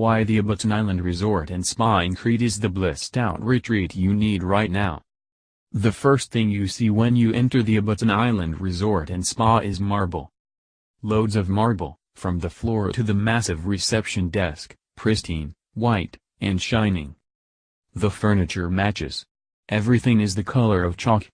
why the Abaton Island Resort and Spa in Crete is the blissed out retreat you need right now. The first thing you see when you enter the Abaton Island Resort and Spa is marble. Loads of marble, from the floor to the massive reception desk, pristine, white, and shining. The furniture matches. Everything is the color of chalk.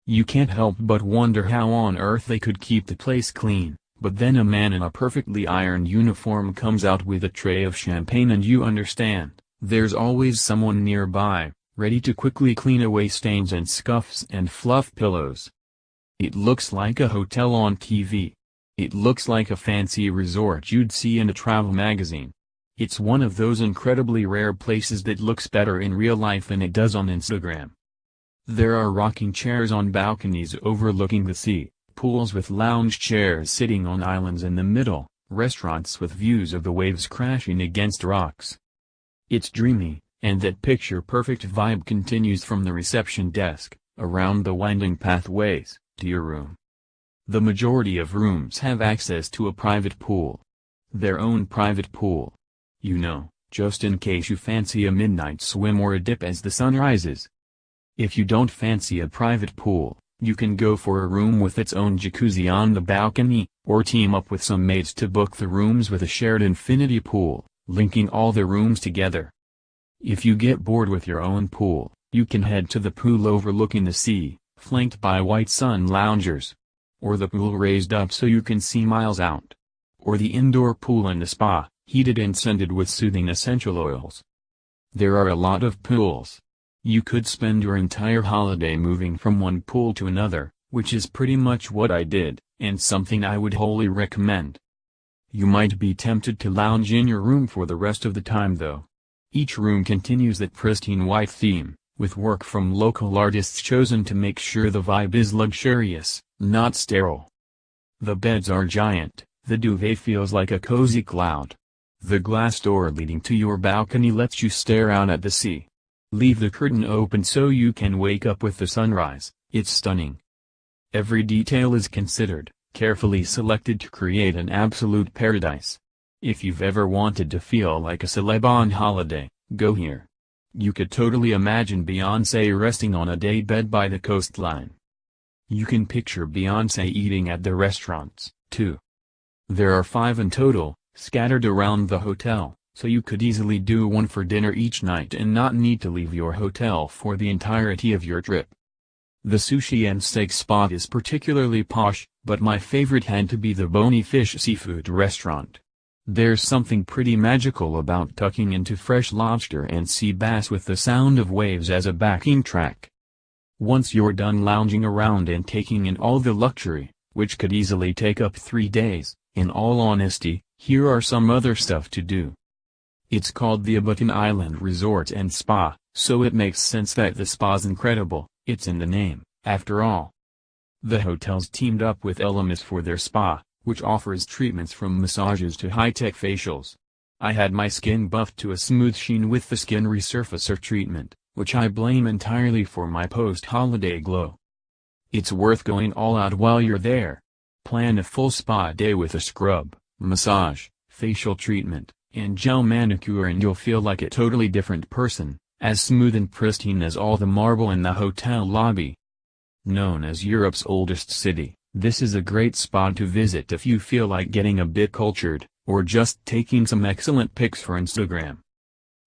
You can't help but wonder how on earth they could keep the place clean, but then a man in a perfectly ironed uniform comes out with a tray of champagne and you understand, there's always someone nearby, ready to quickly clean away stains and scuffs and fluff pillows. It looks like a hotel on TV. It looks like a fancy resort you'd see in a travel magazine. It's one of those incredibly rare places that looks better in real life than it does on Instagram. There are rocking chairs on balconies overlooking the sea, pools with lounge chairs sitting on islands in the middle, restaurants with views of the waves crashing against rocks. It's dreamy, and that picture-perfect vibe continues from the reception desk, around the winding pathways, to your room. The majority of rooms have access to a private pool. Their own private pool. You know, just in case you fancy a midnight swim or a dip as the sun rises. If you don't fancy a private pool, you can go for a room with its own jacuzzi on the balcony, or team up with some mates to book the rooms with a shared infinity pool, linking all the rooms together. If you get bored with your own pool, you can head to the pool overlooking the sea, flanked by white sun loungers. Or the pool raised up so you can see miles out. Or the indoor pool in the spa, heated and scented with soothing essential oils. There are a lot of pools. You could spend your entire holiday moving from one pool to another, which is pretty much what I did, and something I would wholly recommend. You might be tempted to lounge in your room for the rest of the time though. Each room continues that pristine white theme, with work from local artists chosen to make sure the vibe is luxurious, not sterile. The beds are giant, the duvet feels like a cozy cloud. The glass door leading to your balcony lets you stare out at the sea. Leave the curtain open so you can wake up with the sunrise, it's stunning. Every detail is considered, carefully selected to create an absolute paradise. If you've ever wanted to feel like a celeb on holiday, go here. You could totally imagine Beyoncé resting on a daybed by the coastline. You can picture Beyoncé eating at the restaurants, too. There are 5 in total, scattered around the hotel, so you could easily do one for dinner each night and not need to leave your hotel for the entirety of your trip. The sushi and steak spot is particularly posh, but my favorite had to be the Bony Fish seafood restaurant. There's something pretty magical about tucking into fresh lobster and sea bass with the sound of waves as a backing track. Once you're done lounging around and taking in all the luxury, which could easily take up 3 days, in all honesty, here are some other stuff to do. It's called the Abaton Island Resort and Spa, so it makes sense that the spa's incredible, it's in the name, after all. The hotel's teamed up with Elemis for their spa, which offers treatments from massages to high-tech facials. I had my skin buffed to a smooth sheen with the skin resurfacer treatment, which I blame entirely for my post-holiday glow. It's worth going all out while you're there. Plan a full spa day with a scrub, massage, facial treatment, and gel manicure and you'll feel like a totally different person, as smooth and pristine as all the marble in the hotel lobby. Known as Europe's oldest city, this is a great spot to visit if you feel like getting a bit cultured, or just taking some excellent pics for Instagram.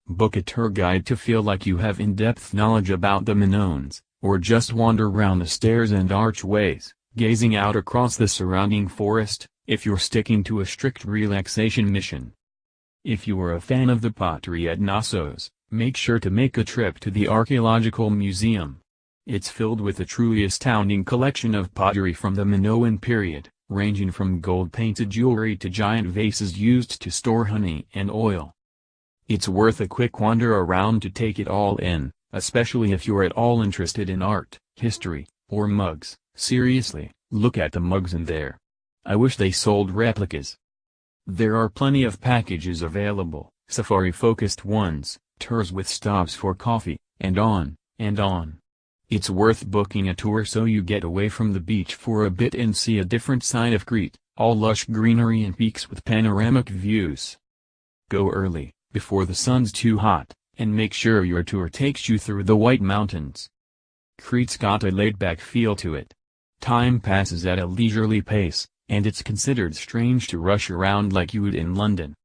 Book a tour guide to feel like you have in-depth knowledge about the Minoans, or just wander around the stairs and archways, gazing out across the surrounding forest, if you're sticking to a strict relaxation mission. If you are a fan of the pottery at Knossos, make sure to make a trip to the Archaeological Museum. It's filled with a truly astounding collection of pottery from the Minoan period, ranging from gold-painted jewelry to giant vases used to store honey and oil. It's worth a quick wander around to take it all in, especially if you're at all interested in art, history, or mugs. Seriously, look at the mugs in there. I wish they sold replicas. There are plenty of packages available, safari-focused ones, tours with stops for coffee, and on, and on. It's worth booking a tour so you get away from the beach for a bit and see a different side of Crete, all lush greenery and peaks with panoramic views. Go early, before the sun's too hot, and make sure your tour takes you through the White Mountains. Crete's got a laid-back feel to it. Time passes at a leisurely pace, and it's considered strange to rush around like you would in London.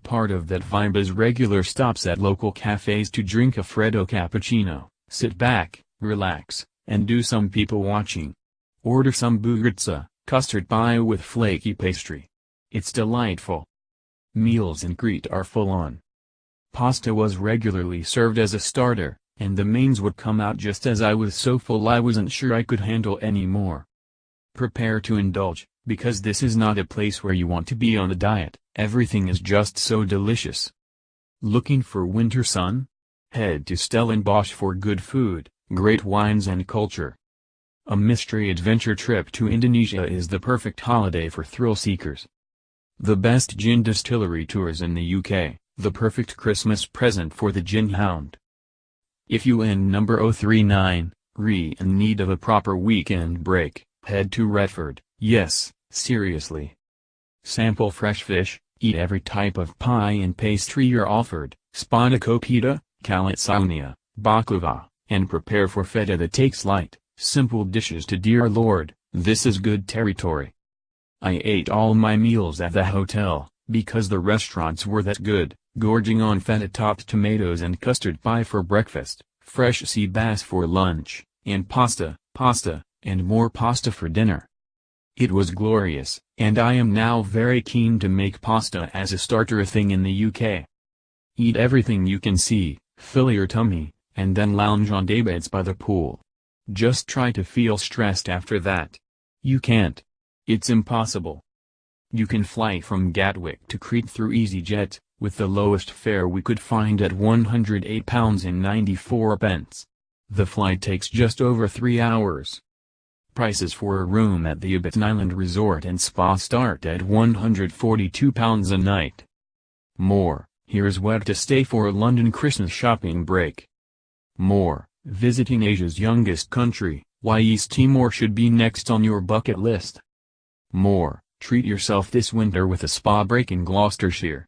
Part of that vibe is regular stops at local cafes to drink a freddo cappuccino, sit back, relax, and do some people watching. Order some bugritza, custard pie with flaky pastry. It's delightful. Meals in Crete are full on. Pasta was regularly served as a starter, and the mains would come out just as I was so full I wasn't sure I could handle any more. Prepare to indulge, because this is not a place where you want to be on a diet, everything is just so delicious. Looking for winter sun? Head to Stellenbosch for good food, great wines and culture. A mystery adventure trip to Indonesia is the perfect holiday for thrill seekers. The best gin distillery tours in the UK, the perfect Christmas present for the gin hound. If you in number 039, in need of a proper weekend break, head to Retford, yes, seriously. Sample fresh fish, eat every type of pie and pastry you're offered, spanakopita, calzone, baklava, and prepare for feta that takes light, simple dishes to dear Lord, this is good territory. I ate all my meals at the hotel, because the restaurants were that good, gorging on feta-topped tomatoes and custard pie for breakfast, fresh sea bass for lunch, and pasta, and more pasta for dinner. It was glorious, and I am now very keen to make pasta as a starter thing in the UK. Eat everything you can see, fill your tummy, and then lounge on daybeds by the pool. Just try to feel stressed after that. You can't. It's impossible. You can fly from Gatwick to Crete through EasyJet, with the lowest fare we could find at £108.94. The flight takes just over 3 hours. Prices for a room at the Abaton Island Resort and Spa start at £142 a night. More, here's where to stay for a London Christmas shopping break. More, visiting Asia's youngest country, why East Timor should be next on your bucket list. More, treat yourself this winter with a spa break in Gloucestershire.